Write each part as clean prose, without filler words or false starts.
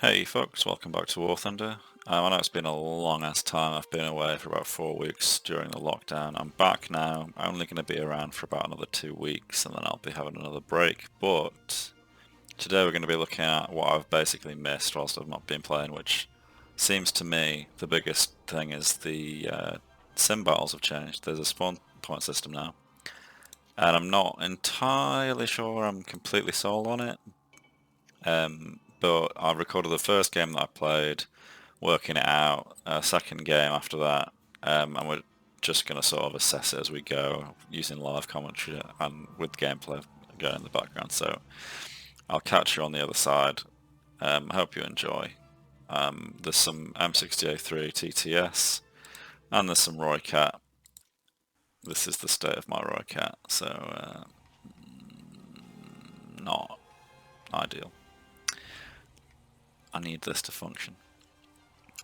Hey folks, welcome back to WarThunder. I know it's been a long ass time. I've been away for about 4 weeks during the lockdown. I'm back now. I'm only going to be around for about another 2 weeks and then I'll be having another break. But today we're going to be looking at what I've basically missed whilst I've not been playing, which seems to me the biggest thing is the sim battles have changed. There's a spawn point system now. And I'm not entirely sure I'm completely sold on it. But I recorded the first game that I played, working it out, a second game after that, and we're just going to sort of assess it as we go, using live commentary and with gameplay going in the background. So I'll catch you on the other side. I hope you enjoy. There's some M60A3 TTS, and there's some Roycat. This is the state of my Roycat, so not ideal. I need this to function.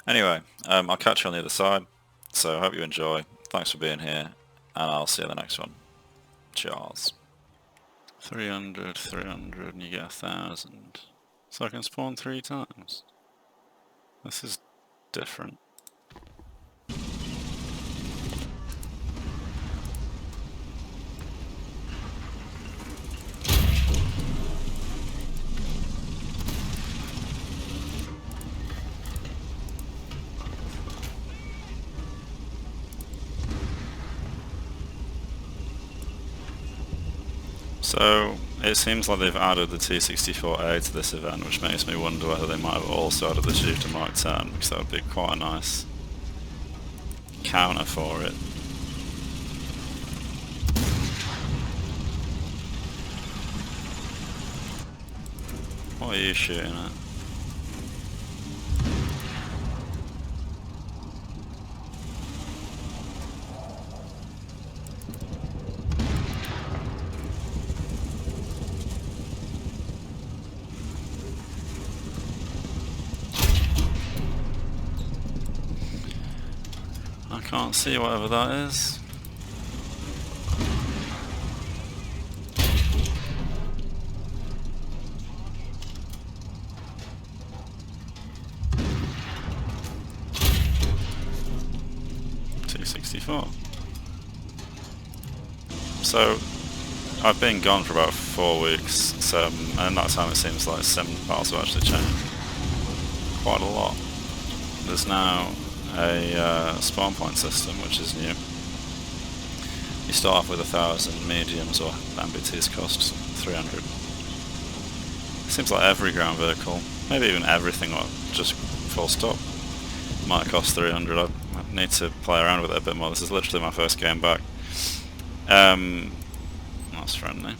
Anyway, I'll catch you on the other side, so I hope you enjoy. Thanks for being here, and I'll see you in the next one. Cheers. 300, 300, and you get 1,000. So I can spawn 3 times. This is different. So it seems like they've added the T64A to this event, which makes me wonder whether they might have also added the Shooter Mark 10, because that would be quite a nice counter for it. What are you shooting at? I can't see whatever that is. T64. So I've been gone for about 4 weeks, so and in that time it seems like sim battles have actually changed quite a lot. There's now a spawn point system, which is new. You start off with 1,000 mediums, or MBTs cost 300. Seems like every ground vehicle, maybe even everything, or just full stop, might cost 300. I need to play around with it a bit more. This is literally my first game back. That's friendly.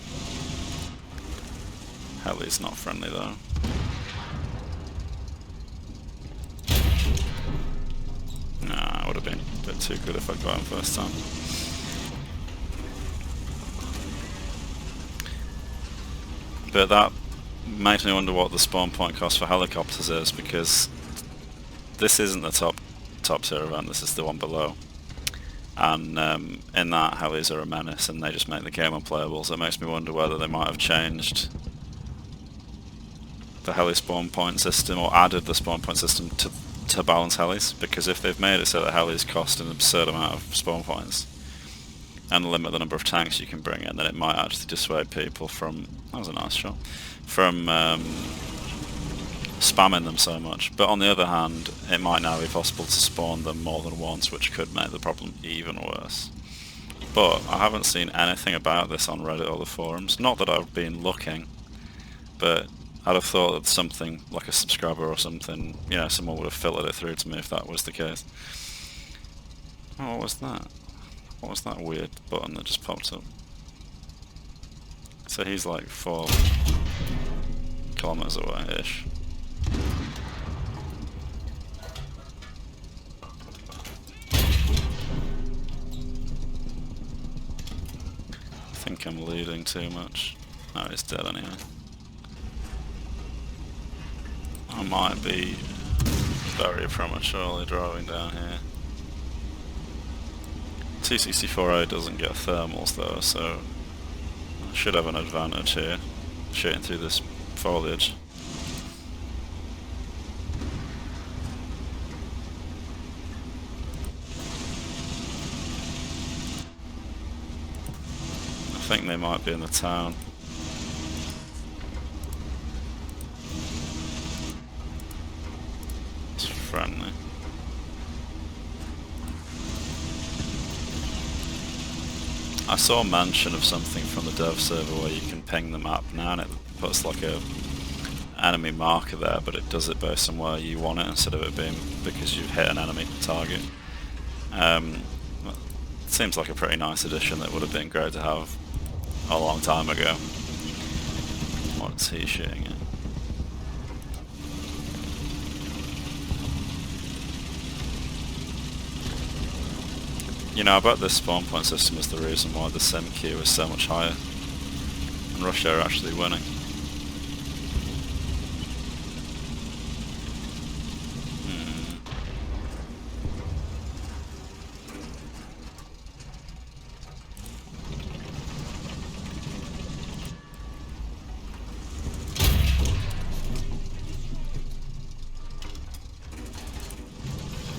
Heli's not friendly though. Nah, it would have been a bit too good if I got him first time. But that makes me wonder what the spawn point cost for helicopters is, because this isn't the top tier event, this is the one below. And in that, helis are a menace and they just make the game unplayable, so it makes me wonder whether they might have changed the heli spawn point system, or added the spawn point system to balance helis, because if they've made it so that helis cost an absurd amount of spawn points and limit the number of tanks you can bring in, then it might actually dissuade people from, that was a nice shot, from spamming them so much. But on the other hand, it might now be possible to spawn them more than once, which could make the problem even worse. But I haven't seen anything about this on Reddit or the forums. Not that I've been looking, but I'd have thought that something like a subscriber or something, you know, someone would have filtered it through to me if that was the case. Oh, what was that? What was that weird button that just popped up? So he's like 4 kilometers away-ish. I think I'm leading too much. No, he's dead anyway. I might be very prematurely driving down here. T64A doesn't get thermals though, so I should have an advantage here, shooting through this foliage. think they might be in the town. It's friendly. I saw a mention of something from the dev server where you can ping the map now and it puts like a enemy marker there, but it does it based on where you want it instead of it being because you've hit an enemy target. It seems like a pretty nice addition that would have been great to have a long time ago. What's he shooting at? You know, I bet this spawn point system is the reason why the sim queue is so much higher and Russia are actually winning.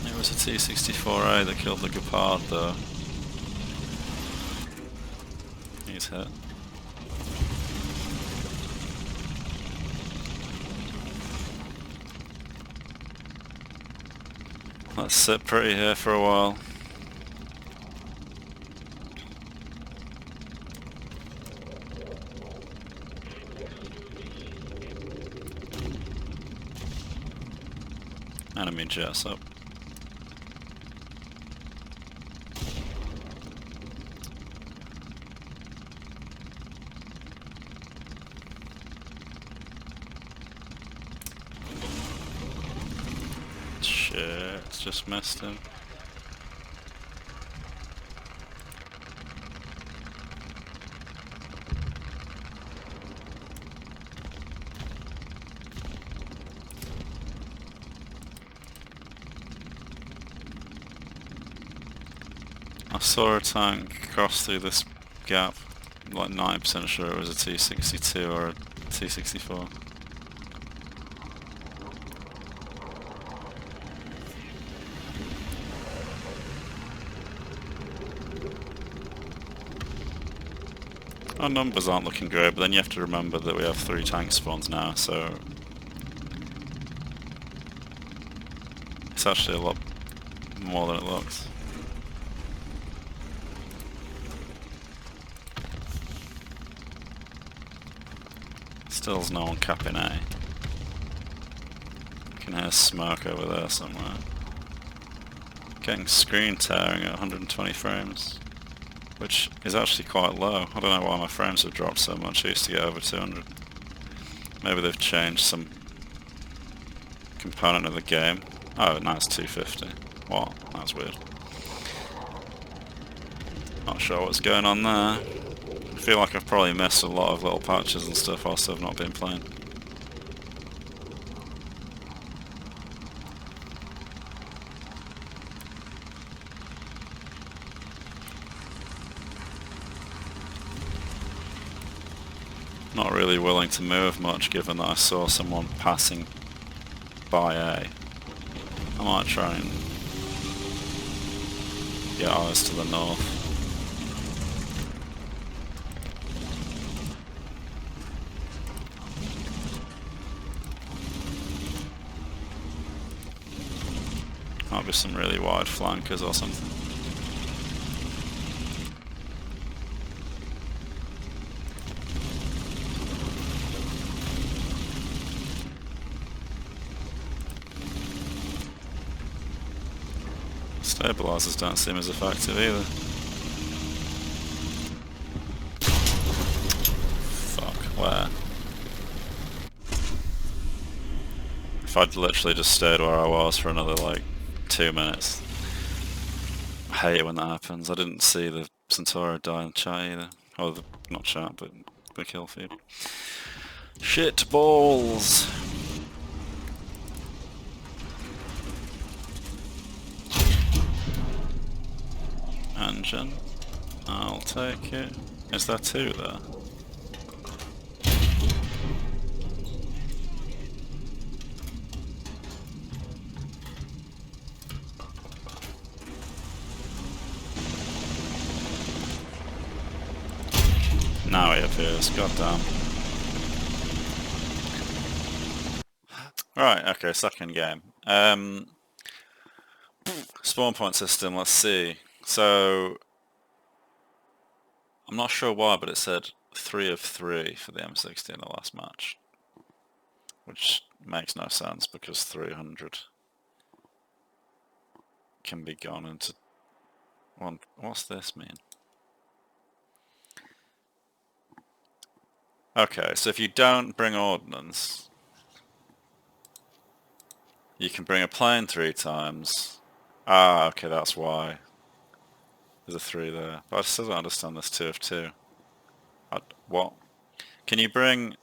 It was a T-64A that killed the Gepard though. He's hit. Let's sit pretty here for a while. Enemy jets up. Shit, it's just missed him. I saw a tank cross through this gap, like 90% sure it was a T-62 or a T-64. Our numbers aren't looking great, but then you have to remember that we have 3 tank spawns now, so it's actually a lot more than it looks. Still's no one capping A. You can hear smoke over there somewhere. Getting screen tearing at 120 frames, which is actually quite low. I don't know why my frames have dropped so much. I used to get over 200. Maybe they've changed some component of the game. Oh, now it's 250. Wow, that's weird. Not sure what's going on there. I feel like I've probably missed a lot of little patches and stuff whilst I've not been playing. Not really willing to move much given that I saw someone passing by A. I might try and get ours to the north. Might be some really wide flankers or something. Stabilizers don't seem as effective either. Fuck, where? If I'd literally just stayed where I was for another like 2 minutes. I hate it when that happens. I didn't see the Centauro die in chat either. Oh, not chat, but the kill feed. Shit balls! Engine. I'll take it. Is there 2 there? FPS, goddamn. Right, okay, second game. Spawn point system, let's see. So, I'm not sure why, but it said 3 of 3 for the M60 in the last match. Which makes no sense, because 300 can be gone into... What's this mean? Okay, so if you don't bring ordnance, you can bring a plane 3 times. Ah, okay, that's why. There's a 3 there. But I still don't understand this 2 of 2. What? Can you bring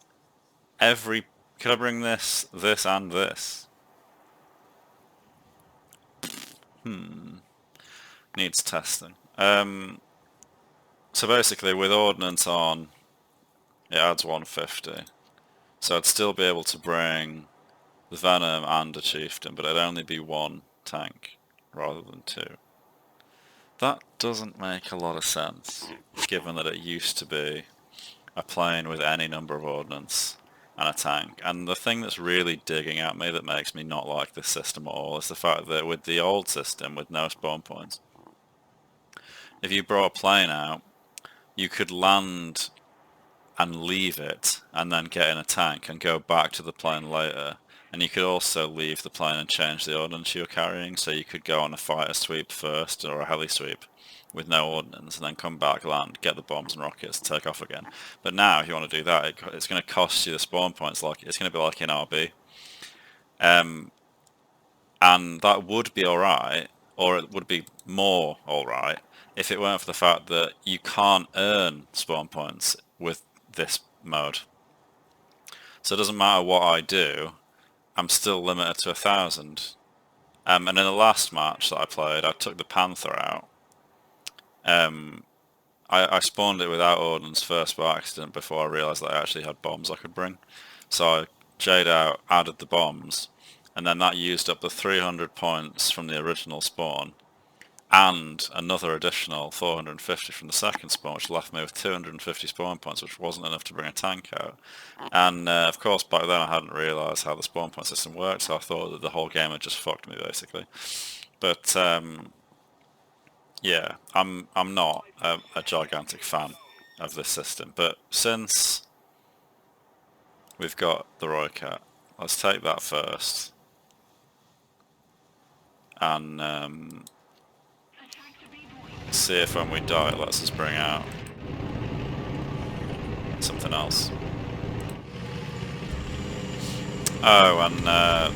every... Could I bring this, this, and this? Needs testing. So basically, with ordnance on, it adds 150. So I'd still be able to bring the Venom and a Chieftain, but it'd only be 1 tank rather than 2. That doesn't make a lot of sense, given that it used to be a plane with any number of ordnance and a tank. And the thing that's really digging at me that makes me not like this system at all is the fact that with the old system, with no spawn points, if you brought a plane out, you could land and leave it and then get in a tank and go back to the plane later. And you could also leave the plane and change the ordnance you're carrying, so you could go on a fighter sweep first or a heli sweep with no ordnance and then come back, land, get the bombs and rockets, take off again. But now if you want to do that, it's going to cost you the spawn points. Like it's going to be like in RB. And that would be alright, or it would be more alright, if it weren't for the fact that you can't earn spawn points with this mode. So it doesn't matter what I do, I'm still limited to 1,000. And in the last match that I played, I took the Panther out. I spawned it without ordnance first by accident before I realised that I actually had bombs I could bring. So I J'd out, added the bombs, and then that used up the 300 points from the original spawn, and another additional 450 from the second spawn, which left me with 250 spawn points, which wasn't enough to bring a tank out. And of course back then I hadn't realised how the spawn point system worked, so I thought that the whole game had just fucked me basically. But yeah, I'm not a gigantic fan of this system, but since we've got the Roycat, let's take that first. And see if when we die it lets us bring out something else. Oh, and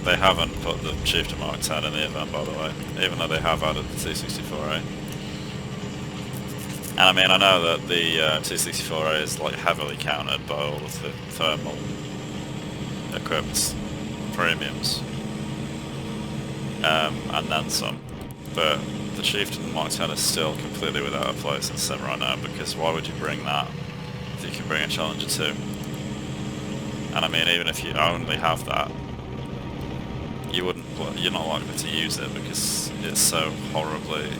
they haven't put the Chieftain Mark 10 in the event, by the way, even though they have added the T64A. And I mean, I know that the T64A is like heavily countered by all of the thermal equipped premiums, and then some, but the Chieftain Mark 10 is still completely without a place in Sim right now, because why would you bring that if you can bring a Challenger 2? And I mean, even if you only have that, you're not likely to use it because it's so horribly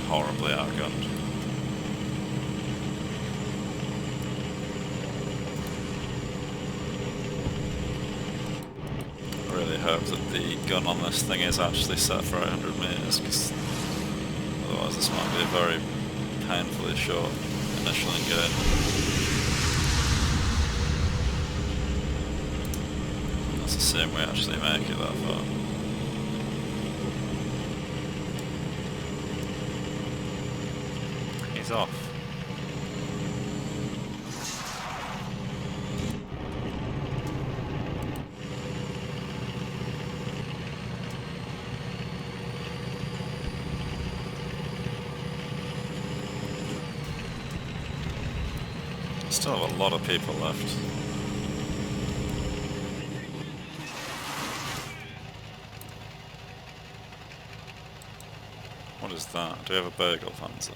outgunned. I really hope that the gun on this thing is actually set for 800 meters, because otherwise this might be a very painfully short initial engage. Let's assume we actually make it that far. He's off. Still have a lot of people left. What is that? Do we have a bagel panzer?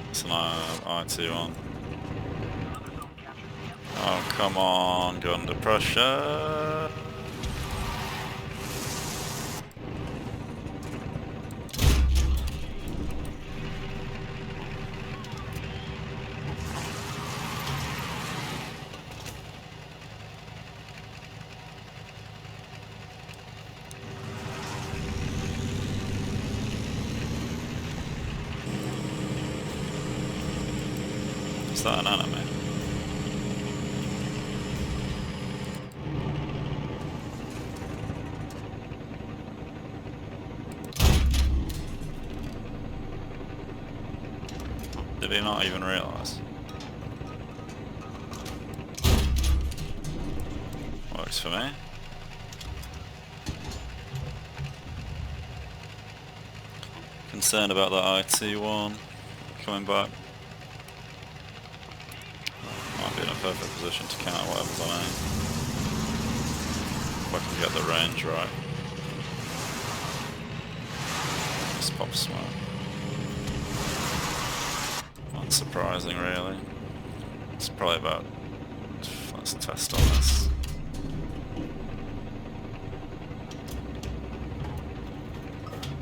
It's an IT1. Oh, come on, go under pressure. Is that an enemy? Did he not even realise? Works for me. Concerned about that IT one coming back. Might be in a perfect position to counter whatever's on aim. If I can get the range right. Just pop smoke. Unsurprising, really. It's probably about... Let's test on this.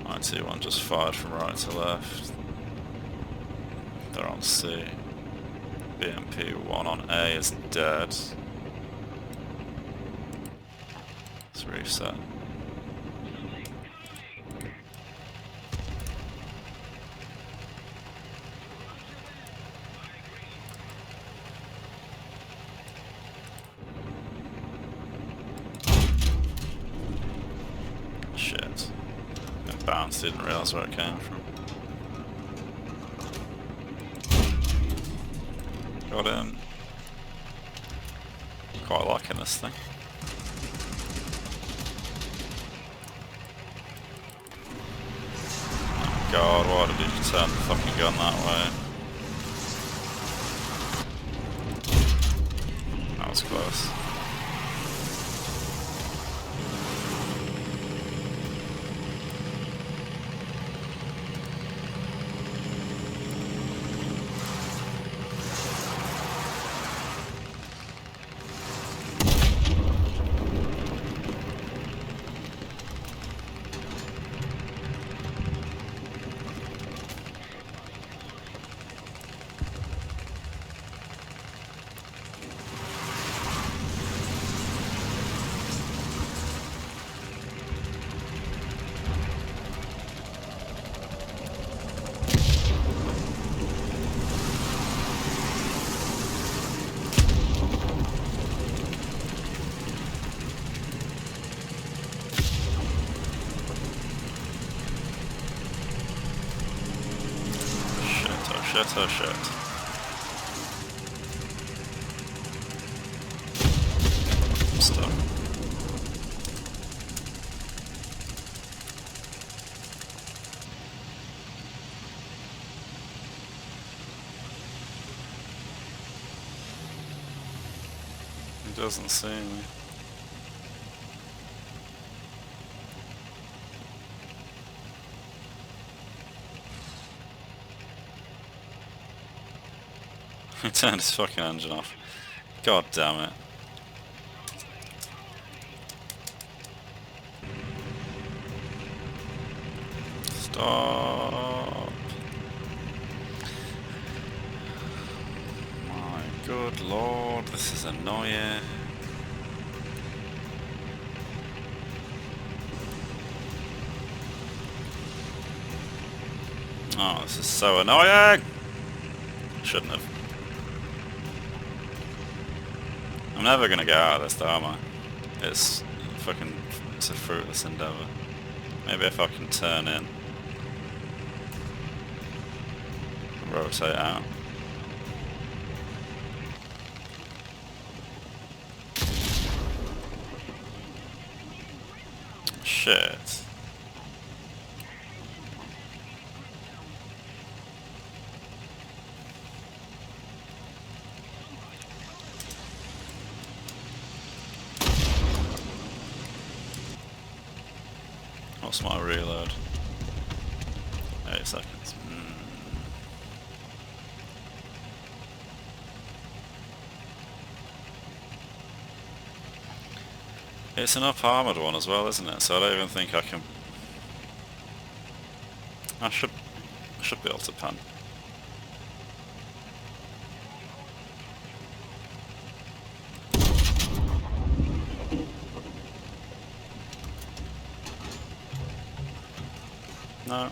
IT1 just fired from right to left. They're on C. BMP1 on A is dead. Let's reset. Shit. It bounced, didn't realise where it came from. Got him. Quite liking this thing. Oh God, why did he turn the fucking gun that way? That was close. Shit, oh shit. I'm stuck. He doesn't see me. He turned his fucking engine off. God damn it. Stop. My good lord, this is annoying. Oh, this is so annoying! Shouldn't have. I'm never gonna get out of this though, am I? It's a fruitless endeavour. Maybe if I can turn in. Rotate out. Shit. What's my reload? 8 seconds. It's an up armoured one as well, isn't it? So I don't even think I can... I should be able to pan. No.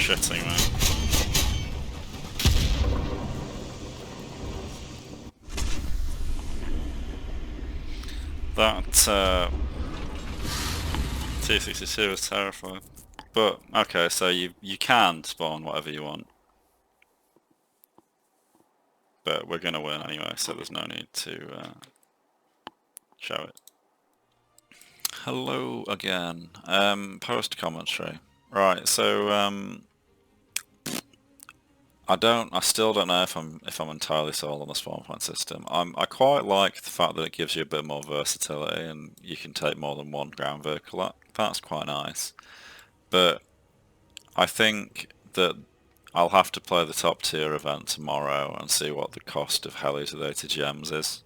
shitting me. That T62 was terrifying. But okay, so you can spawn whatever you want. But we're gonna win anyway, so there's no need to show it. Hello again. Post commentary. Right, so I still don't know if I'm entirely sold on the spawn point system. I quite like the fact that it gives you a bit more versatility and you can take more than one ground vehicle. That's quite nice. But I think that I'll have to play the top tier event tomorrow and see what the cost of helis with ATGMs is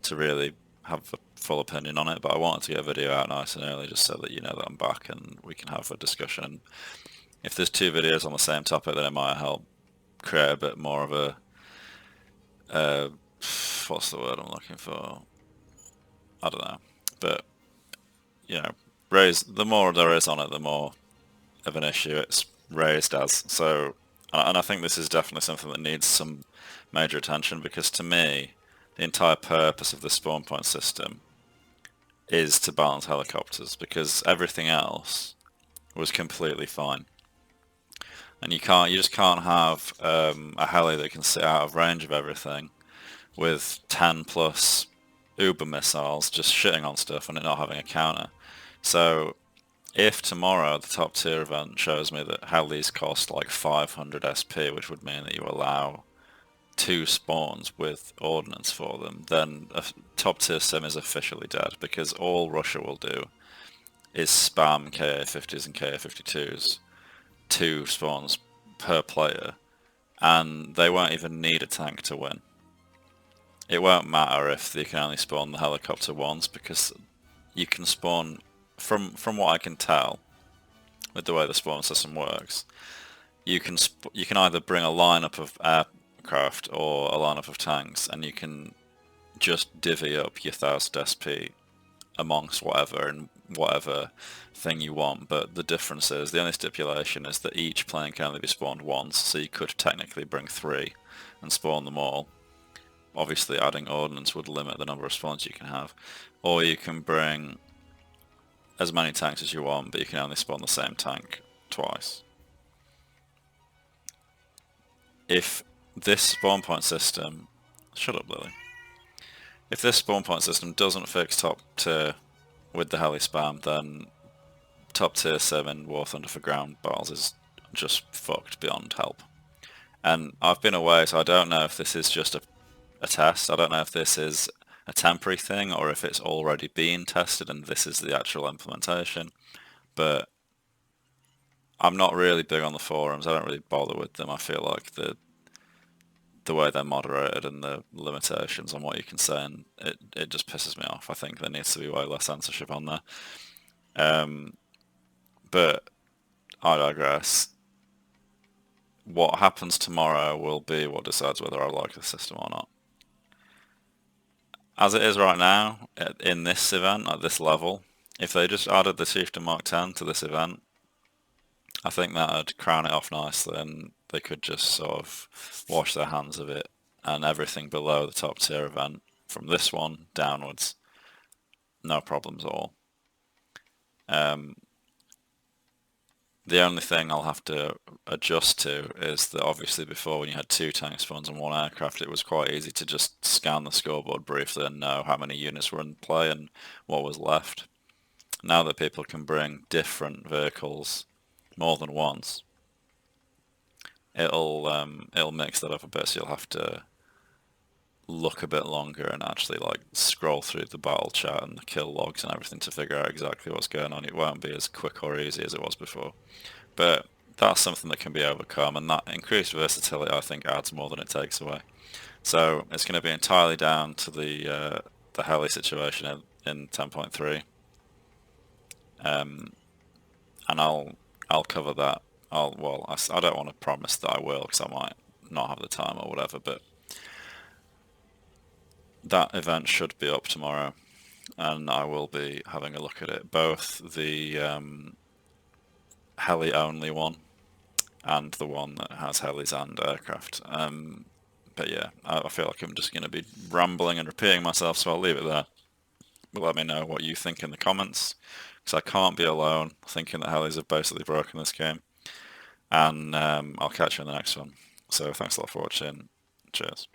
to really have a full opinion on it. But I wanted to get a video out nice and early just so that you know that I'm back and we can have a discussion. If there's two videos on the same topic, then it might help create a bit more of a what's the word I'm looking for? I don't know. But you know, the more there is on it, the more of an issue it's raised as. So, and I think this is definitely something that needs some major attention, because to me, the entire purpose of the spawn point system is to balance helicopters, because everything else was completely fine. And you just can't have a heli that can sit out of range of everything with 10 plus Uber missiles just shitting on stuff and it not having a counter. So if tomorrow the top tier event shows me that helis cost like 500 SP, which would mean that you allow 2 spawns with ordnance for them, then a top tier sim is officially dead, because all Russia will do is spam KA-50s and KA-52s, 2 spawns per player, and they won't even need a tank to win. It won't matter if they can only spawn the helicopter once, because you can spawn, from what I can tell with the way the spawn system works, you can either bring a lineup of aircraft or a lineup of tanks, and you can just divvy up your 1000 SP amongst whatever thing you want. But the difference is, the only stipulation is that each plane can only be spawned once, so you could technically bring 3 and spawn them all. Obviously adding ordnance would limit the number of spawns you can have. Or you can bring as many tanks as you want, but you can only spawn the same tank twice. If this spawn point system... Shut up, Lily. If this spawn point system doesn't fix top tier with the heli spam, then top tier 7 WarThunder for ground battles is just fucked beyond help. And I've been away, so I don't know if this is just a test. I don't know if this is a temporary thing or if it's already been tested and this is the actual implementation. But I'm not really big on the forums. I don't really bother with them. I feel like the way they're moderated and the limitations on what you can say, and it just pisses me off. I think there needs to be way less censorship on there. But I digress. What happens tomorrow will be what decides whether I like the system or not. As it is right now, in this event, at this level, if they just added the Chieftain Mark 10 to this event, I think that would crown it off nicely, and they could just sort of wash their hands of it, and everything below the top tier event, from this one downwards, no problems at all. The only thing I'll have to adjust to is that obviously before, when you had 2 tank spawns and 1 aircraft, it was quite easy to just scan the scoreboard briefly and know how many units were in play and what was left. Now that people can bring different vehicles more than once, it'll mix that up a bit, so you'll have to look a bit longer and actually like scroll through the battle chat and the kill logs and everything to figure out exactly what's going on. It won't be as quick or easy as it was before, but that's something that can be overcome, and that increased versatility I think adds more than it takes away. So it's going to be entirely down to the heli situation in 10.3, and I'll cover that. I don't want to promise that I will, because I might not have the time or whatever, but that event should be up tomorrow, and I will be having a look at it. Both the heli only one and the one that has helis and aircraft. But yeah, I feel like I'm just going to be rambling and repeating myself, so I'll leave it there. But let me know what you think in the comments, because I can't be alone thinking that helis have basically broken this game. And I'll catch you in the next one. So thanks a lot for watching. Cheers.